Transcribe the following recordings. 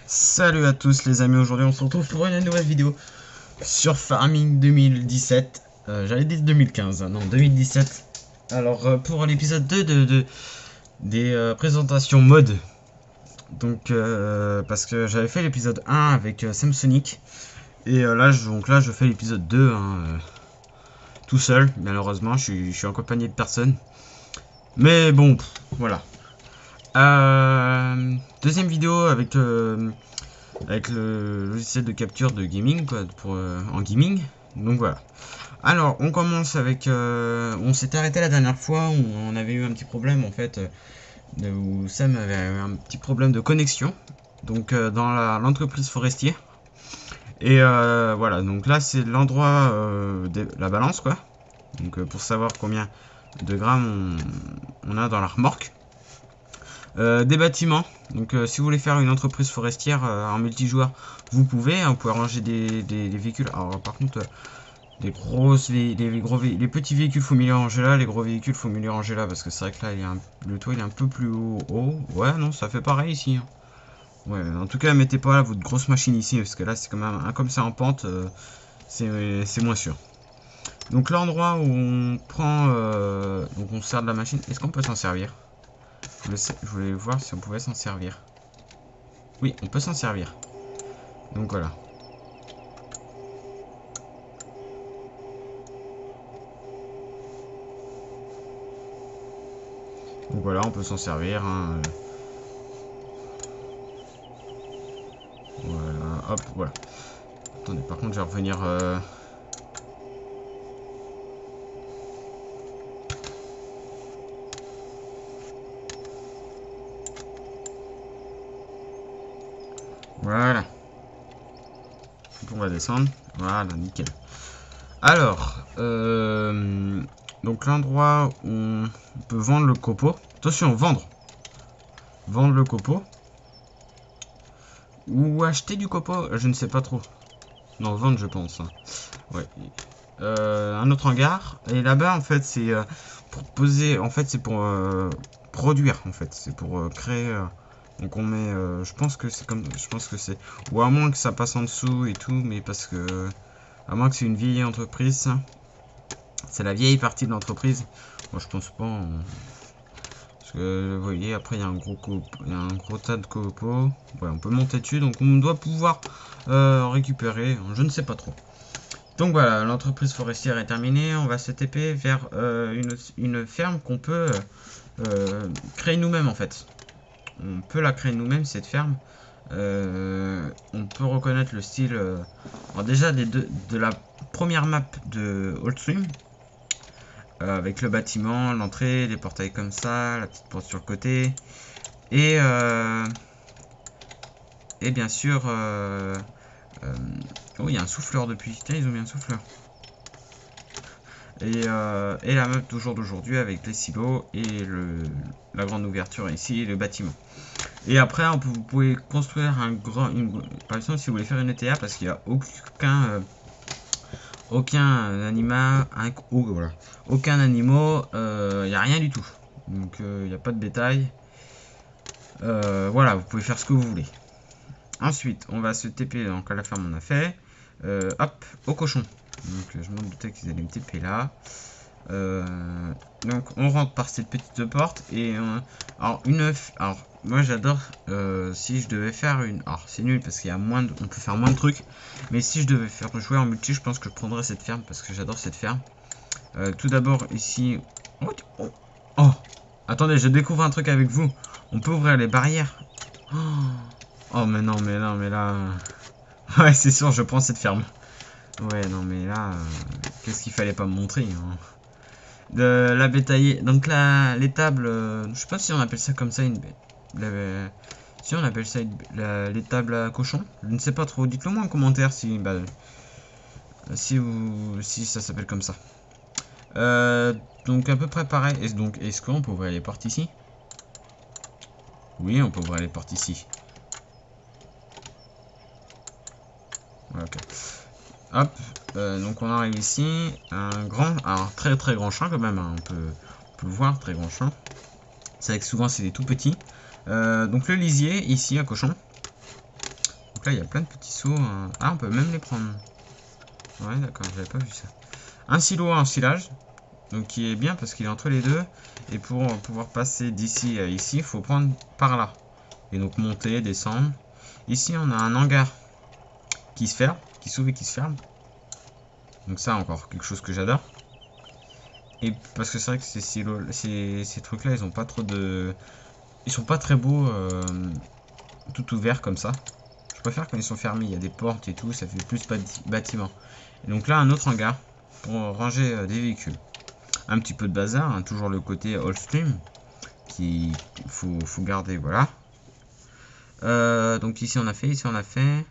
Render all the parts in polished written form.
Salut à tous les amis, aujourd'hui on se retrouve pour une nouvelle vidéo sur Farming 2017. J'allais dire 2015, hein, non 2017. Alors pour l'épisode 2 des présentations mode. Donc parce que j'avais fait l'épisode 1 avec Samsonic. Et là je fais l'épisode 2 hein, tout seul. Malheureusement je suis accompagné de personne. Mais bon, voilà. Deuxième vidéo avec le logiciel de capture de gaming quoi, en gaming. Donc voilà. Alors on commence avec on s'est arrêté la dernière fois où on avait eu un petit problème en fait, où Sam avait eu un petit problème de connexion, donc dans l'entreprise forestier. Et voilà, donc là c'est l'endroit de la balance quoi, donc pour savoir combien de grammes on a dans la remorque. Des bâtiments. Donc si vous voulez faire une entreprise forestière en multijoueur, vous pouvez. Hein, vous pouvez ranger des véhicules. Alors par contre, les petits véhicules faut mieux les ranger là, les gros véhicules faut mieux les ranger là parce que c'est vrai que là le toit il est un peu plus haut. Ouais non, ça fait pareil ici. Hein. Ouais, en tout cas mettez pas votre grosse machine ici parce que là c'est quand même comme c'est en pente, c'est moins sûr. Donc l'endroit où on prend, donc on sert de la machine, est-ce qu'on peut s'en servir? Je voulais voir si on pouvait s'en servir. Oui, on peut s'en servir. Donc voilà. Donc voilà, on peut s'en servir. Hein. Voilà, hop, voilà. Attendez, par contre, je vais revenir. Voilà. On va descendre. Voilà, nickel. Alors, donc l'endroit où on peut vendre le copeau. Attention, vendre. Vendre le copeau. Ou acheter du copeau, je ne sais pas trop. Non, vendre, je pense. Hein. Ouais. Un autre hangar. Et là-bas, en fait, c'est pour poser. En fait, c'est pour produire. En fait, c'est pour créer. Donc on met. Je pense que c'est comme. Je pense que c'est. Ou à moins que ça passe en dessous et tout, mais parce que. À moins que c'est une vieille entreprise. Ça. C'est la vieille partie de l'entreprise. Moi, je pense pas. Parce que vous voyez, après il y a un gros tas de copeaux. Ouais, on peut monter dessus, donc on doit pouvoir récupérer. Je ne sais pas trop. Donc voilà, l'entreprise forestière est terminée. On va se TP vers une ferme qu'on peut créer nous-mêmes en fait. On peut la créer nous-mêmes cette ferme. On peut reconnaître le style alors déjà de la première map de Oldstream. Avec le bâtiment, l'entrée, les portails comme ça, la petite porte sur le côté. Et, et bien sûr... oh, il y a un souffleur depuis. Putain, ils ont mis un souffleur. Et la map toujours d'aujourd'hui avec les silos et la grande ouverture ici et le bâtiment. Et après, vous pouvez construire par exemple, si vous voulez faire une ETA, parce qu'il n'y a aucun animal, voilà. Aucun animal, il n'y a rien du tout. Donc il n'y a pas de bétail. Voilà, vous pouvez faire ce que vous voulez. Ensuite, on va se TP, donc à la ferme on a fait. Hop, au cochon. Donc je me doutais qu'ils allaient me TP là. Donc on rentre par cette petite porte et alors moi j'adore si je devais faire une, alors c'est nul parce qu'il y a on peut faire moins de trucs, mais si je devais faire jouer en multi, je pense que je prendrais cette ferme parce que j'adore cette ferme. Tout d'abord ici, oh, attendez, je découvre un truc avec vous. On peut ouvrir les barrières. Oh mais non mais là ouais c'est sûr je prends cette ferme. Ouais non mais là qu'est-ce qu'il fallait pas me montrer hein. De la bétailler. Donc là, les tables, je sais pas si on appelle ça comme ça si on appelle ça les tables à cochon. Je ne sais pas trop. Dites-le moi en commentaire si si ça s'appelle comme ça. Donc à peu près pareil. Est-ce qu'on peut ouvrir les portes ici? Oui, on peut ouvrir les portes ici. Ok. Hop, donc on arrive ici, alors très très grand champ quand même, hein, on peut le voir, très grand champ. C'est vrai que souvent c'est des tout petits. Donc le lisier ici à cochon. Donc là, il y a plein de petits seaux. Ah, on peut même les prendre. Ouais, d'accord, j'avais pas vu ça. Un silo à ensilage. Donc qui est bien parce qu'il est entre les deux. Et pour pouvoir passer d'ici à ici, il faut prendre par là. Et donc monter, descendre. Ici, on a un hangar qui se ferme, qui s'ouvre et qui se ferme. Donc ça, encore quelque chose que j'adore. Et parce que c'est vrai que ces silos, ces trucs-là, ils ont pas trop de... Ils sont pas très beaux tout ouverts comme ça. Je préfère quand ils sont fermés, il y a des portes et tout, ça fait plus bâtiment. Et donc là, un autre hangar pour ranger des véhicules. Un petit peu de bazar, hein, toujours le côté old stream qui faut garder, voilà. Donc ici on a fait, ici on a fait,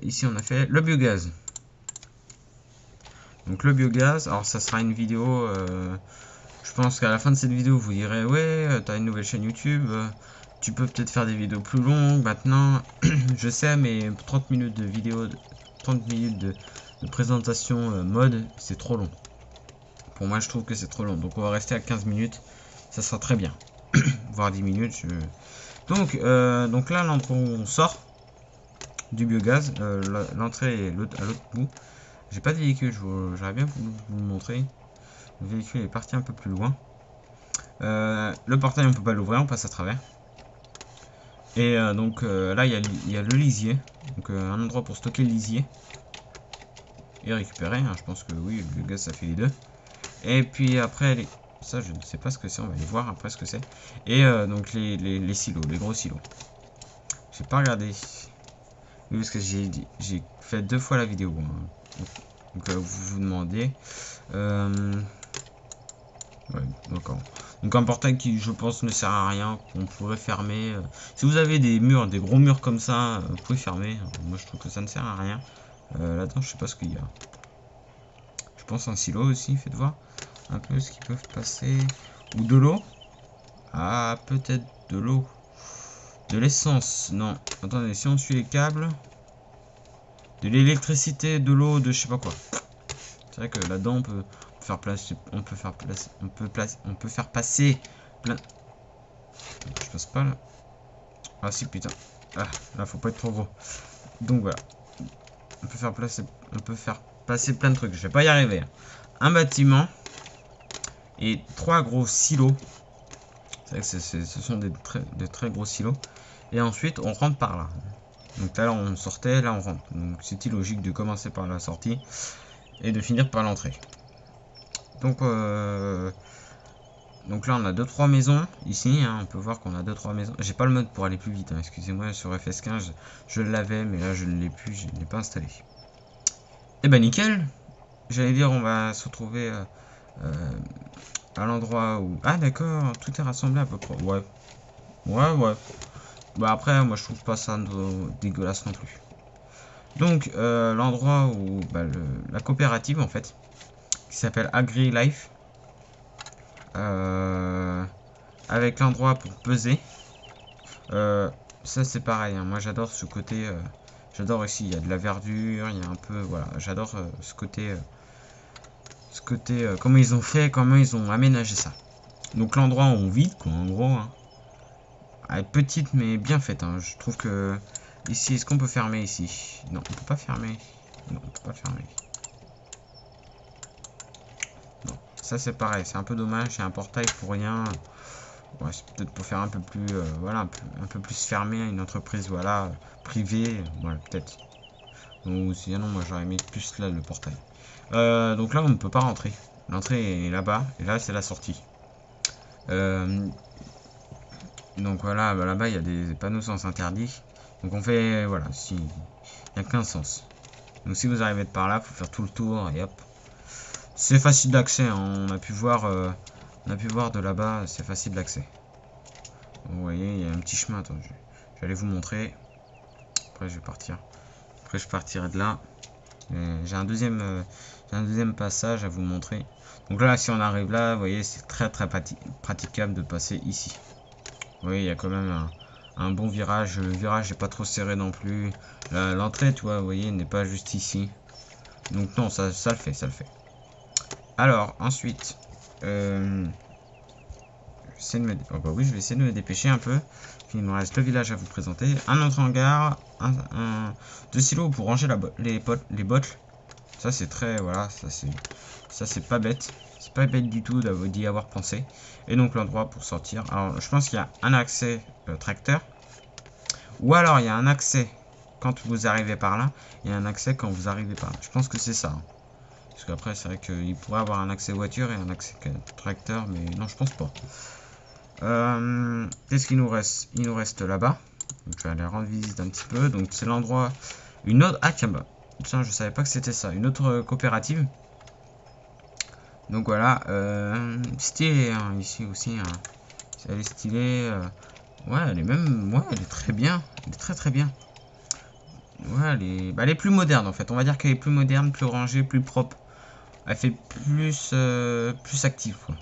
ici on a fait le biogaz. Donc le biogaz, alors ça sera une vidéo, je pense qu'à la fin de cette vidéo vous direz ouais, t'as une nouvelle chaîne YouTube, tu peux peut-être faire des vidéos plus longues maintenant. Je sais, mais 30 minutes de vidéo, 30 minutes de présentation mode, c'est trop long. Pour moi je trouve que c'est trop long, donc on va rester à 15 minutes, ça sera très bien. Voire 10 minutes. Donc là, l'endroit où on sort du biogaz, l'entrée est à l'autre bout. J'ai pas de véhicule, j'aurais bien vous le montrer. Le véhicule est parti un peu plus loin. Le portail, on peut pas l'ouvrir, on passe à travers. Et donc là, il y a le lisier. Donc un endroit pour stocker le lisier. Et récupérer, hein, je pense que oui, le biogaz, ça fait les deux. Et puis après, ça, je ne sais pas ce que c'est, on va aller voir après ce que c'est. Et donc les silos, les gros silos. J'ai pas regardé. Oui, parce que j'ai fait 2 fois la vidéo. Hein. Donc vous vous demandez. Ouais, d'accord. Donc un portail qui, je pense, ne sert à rien, qu'on pourrait fermer. Si vous avez des murs, des gros murs comme ça, vous pouvez fermer. Moi, je trouve que ça ne sert à rien. Là-dedans, je sais pas ce qu'il y a. Je pense un silo aussi, faites voir. Un peu ce qu'ils peuvent passer. Ou de l'eau. Ah, peut-être de l'eau. De l'essence. Non. Attendez, si on suit les câbles. De l'électricité, de l'eau, de je sais pas quoi. C'est vrai que là-dedans, on peut faire passer plein. Je passe pas là. Ah si, putain. Ah, là, faut pas être trop gros. Donc voilà. On peut faire passer plein de trucs. Je vais pas y arriver. Un bâtiment. Et 3 gros silos. C'est vrai que ce sont de très gros silos. Et ensuite, on rentre par là. Donc là, on sortait, là, on rentre. Donc c'est illogique de commencer par la sortie et de finir par l'entrée. Donc là, on a 2-3 maisons ici. Hein, on peut voir qu'on a 2-3 maisons. J'ai pas le mode pour aller plus vite. Hein, excusez-moi, sur FS15, je l'avais, mais là, je ne l'ai plus. Je ne l'ai pas installé. Et ben nickel. J'allais dire, on va se retrouver à l'endroit où... Ah d'accord, tout est rassemblé à peu près. Ouais. Ouais. Bah après, moi je trouve pas ça dégueulasse non plus. Donc l'endroit où... Bah, la coopérative en fait, qui s'appelle AgriLife. Avec l'endroit pour peser. Ça c'est pareil, hein. Moi j'adore ce côté... j'adore ici, il y a de la verdure, il y a un peu... Voilà, j'adore ce côté... comment ils ont fait, comment ils ont aménagé ça. Donc l'endroit où on vit, quoi, en gros, hein. Elle est petite mais bien faite, hein. Je trouve que ici, est-ce qu'on peut fermer ici? Non, on peut pas fermer. Non, on peut pas fermer. Non, ça c'est pareil, c'est un peu dommage, c'est un portail pour rien. Ouais, c'est peut-être pour faire un peu plus, voilà, un peu plus fermé à une entreprise, voilà, privée, voilà, peut-être. Ou sinon, moi j'aurais mis plus là le portail. Donc là, on ne peut pas rentrer. L'entrée est là-bas, et là c'est la sortie. Donc voilà, bah là-bas il y a des panneaux sens interdits. Donc on fait, voilà, si, il n'y a qu'un sens. Donc si vous arrivez de par là, il faut faire tout le tour et hop. C'est facile d'accès, hein. On a pu voir de là-bas, c'est facile d'accès. Vous voyez, il y a un petit chemin, attends, j'allais vous montrer. Après je vais partir. Après je partirai de là. J'ai un deuxième passage à vous montrer. Donc là, si on arrive là, vous voyez, c'est très praticable de passer ici. Vous voyez, il y a quand même un bon virage. Le virage n'est pas trop serré non plus. L'entrée, tu vois, vous voyez, n'est pas juste ici. Donc non, ça le fait, ça le fait. Alors, ensuite, oh bah oui, je vais essayer de me dépêcher un peu. il nous reste le village à vous présenter. Un autre hangar, deux silos pour ranger les bottles. Ça c'est très, voilà, ça c'est pas bête. C'est pas bête du tout d'y avoir pensé. Et donc l'endroit pour sortir. Alors je pense qu'il y a un accès tracteur. Ou alors il y a un accès quand vous arrivez par là. Il y a un accès quand vous arrivez par là. Je pense que c'est ça. Hein. Parce qu'après c'est vrai qu'il pourrait avoir un accès voiture et un accès tracteur. Mais non, je pense pas. Qu'est-ce qu'il nous reste? Il nous reste là-bas. Donc je vais aller rendre visite un petit peu. Donc c'est l'endroit. Une autre. Ah tiens bah. Tiens, je savais pas que c'était ça. Une autre coopérative. Donc voilà. Stylé hein, ici aussi. Hein. Elle est stylée. Ouais, elle est même. Ouais, elle est très bien. Elle est très très bien. Ouais, elle est plus moderne en fait. On va dire qu'elle est plus moderne, plus rangée, plus propre. Elle fait plus active quoi.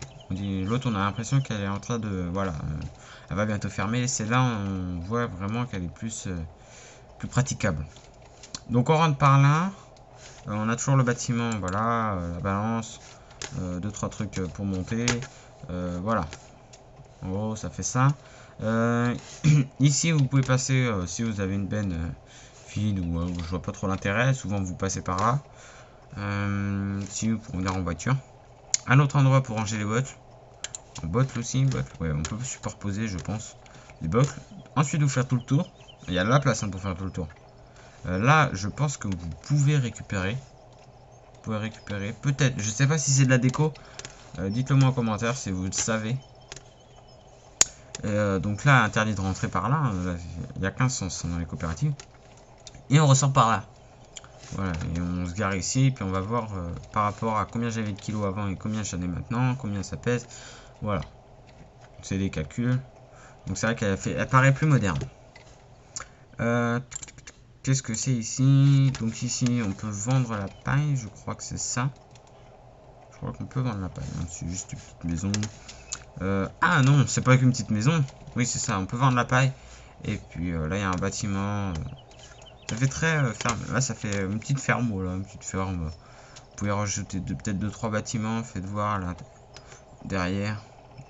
L'autre, on a l'impression qu'elle est en train de. Voilà. Elle va bientôt fermer. Celle-là, on voit vraiment qu'elle est plus praticable. Donc on rentre par là. On a toujours le bâtiment. Voilà. La balance. 2-3 trucs pour monter. Voilà. En gros, ça fait ça. Ici, vous pouvez passer si vous avez une benne vide ou je vois pas trop l'intérêt. Souvent, vous passez par là. Si vous pouvez venir en voiture. Un autre endroit pour ranger les bottes. En bottes aussi. Ouais, on peut superposer, je pense, les bottes. Ensuite, vous faire tout le tour. Il y a de la place hein, pour faire tout le tour. Là, je pense que vous pouvez récupérer. Vous pouvez récupérer. Peut-être. Je sais pas si c'est de la déco. Dites-le moi en commentaire si vous le savez. Donc là, interdit de rentrer par là. Il n'y a qu'un sens dans les coopératives. Et on ressort par là. Voilà, et on se gare ici. Puis on va voir par rapport à combien j'avais de kilos avant et combien j'en ai maintenant. Combien ça pèse. Voilà. C'est des calculs. Donc c'est vrai qu'elle paraît plus moderne. Qu'est-ce que c'est ici? Donc ici, on peut vendre la paille. Je crois que c'est ça. Je crois qu'on peut vendre la paille. Hein. C'est juste une petite maison. Ah non, c'est pas qu'une petite maison. Oui, c'est ça, on peut vendre la paille. Et puis là, il y a un bâtiment. Ça fait très ferme. Là, ça fait une petite ferme. Voilà, une petite ferme. Vous pouvez rajouter peut-être 2-3 bâtiments. Faites voir là derrière.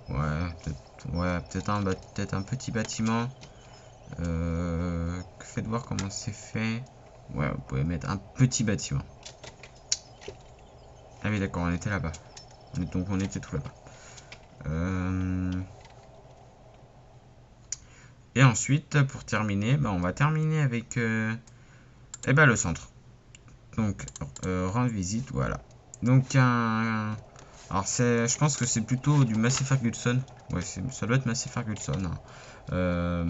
Ouais, peut-être un petit bâtiment. Faites voir comment c'est fait. Ouais, vous pouvez mettre un petit bâtiment. Ah oui, d'accord, on était là-bas. Donc on était tout là-bas. Et ensuite, pour terminer, on va terminer avec le centre. Donc, rendre visite, voilà. Donc, alors, je pense que c'est plutôt du Massey Ferguson. Ouais, ça doit être Massey Ferguson. Hein.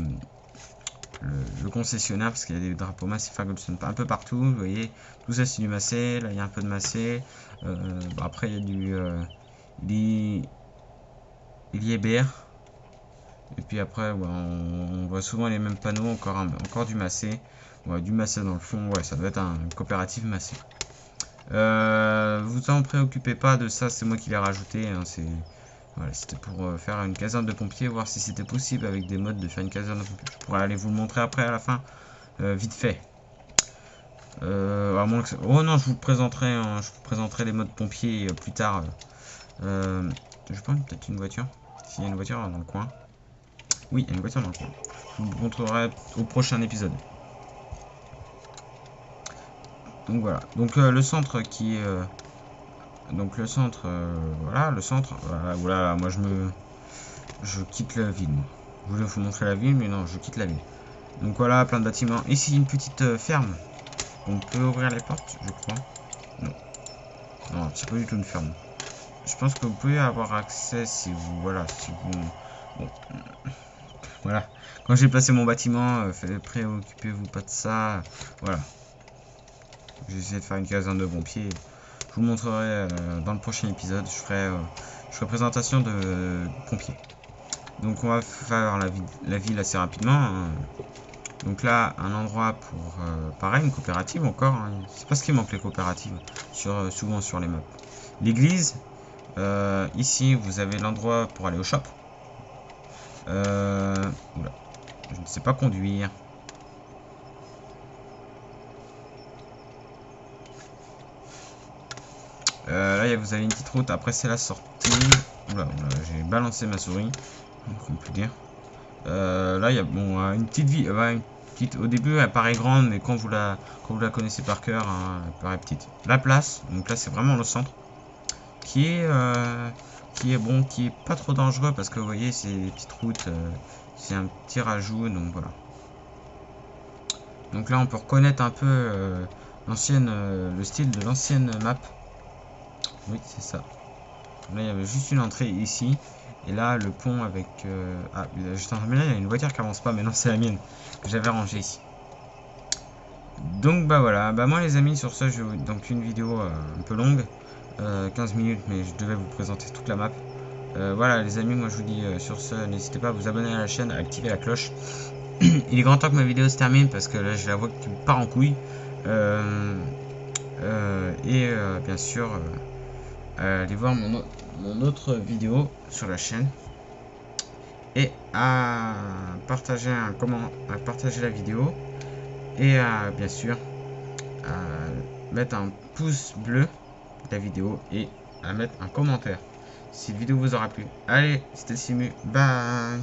Le concessionnaire, parce qu'il y a des drapeaux Massey Ferguson un peu partout. Vous voyez, tout ça c'est du Massey. Là, il y a un peu de Massey. Après, il y a du. Il y est BR. Et puis après, ouais, on voit souvent les mêmes panneaux, encore du Massey. Ouais, du Massey dans le fond, ouais, ça doit être un coopérative Massey. Vous en préoccupez pas de ça, c'est moi qui l'ai rajouté. Hein, voilà, c'était pour faire une caserne de pompiers, voir si c'était possible avec des modes de faire une caserne de pompiers. Je pourrais aller vous le montrer après à la fin, vite fait. À moins que oh non, je vous présenterai, hein, les modes pompiers plus tard. Je pense peut-être une voiture. S'il y a une voiture dans le coin. Oui, il y a une voiture dans le coin. Je vous le montrerai au prochain épisode. Donc voilà. Donc le centre qui est... donc le centre... voilà, le centre... Voilà, moi je quitte la ville. Moi. Je voulais vous montrer la ville, mais non, je quitte la ville. Donc voilà, plein de bâtiments. Ici, une petite ferme. On peut ouvrir les portes, je crois. Non. Non, c'est pas du tout une ferme. Je pense que vous pouvez avoir accès si vous... Voilà, si vous... Bon. Voilà. Quand j'ai placé mon bâtiment, préoccupez-vous pas de ça. Voilà. J'ai essayé de faire une caserne de pompiers. Je vous montrerai dans le prochain épisode. Je ferai présentation de pompiers. Donc on va faire la ville assez rapidement. Hein. Donc là, un endroit pour pareil, une coopérative encore. Hein. C'est pas ce qui manque les coopératives souvent sur les maps. L'église. Ici, vous avez l'endroit pour aller au shop. Oula. Je ne sais pas conduire. Là, vous avez une petite route. Après, c'est la sortie. Oula, j'ai balancé ma souris. On peut dire. Là, il y a bon, une petite vie. Ouais, une petite, au début, elle paraît grande, mais quand vous la connaissez par cœur, hein, elle paraît petite. La place, donc là, c'est vraiment le centre, qui est, bon, qui est pas trop dangereux parce que vous voyez, c'est des petites routes, c'est un petit rajout, donc voilà. Donc là, on peut reconnaître un peu le style de l'ancienne map. Oui, c'est ça. Là, il y avait juste une entrée ici. Et là, le pont avec... Ah, mais là, il y a une voiture qui avance pas. Mais non, c'est la mienne que j'avais rangée ici. Donc, bah voilà. Bah moi, les amis, sur ça, je vais donc une vidéo un peu longue. 15 minutes, mais je devais vous présenter toute la map. Voilà, les amis, moi, je vous dis sur ce, n'hésitez pas à vous abonner à la chaîne, à activer la cloche. Il est grand temps que ma vidéo se termine parce que là, je la vois qui part en couille. Bien sûr... allez voir mon autre vidéo sur la chaîne et à partager à partager la vidéo et à bien sûr à mettre un pouce bleu de la vidéo et à mettre un commentaire si la vidéo vous aura plu. Allez, c'était Simu, bye.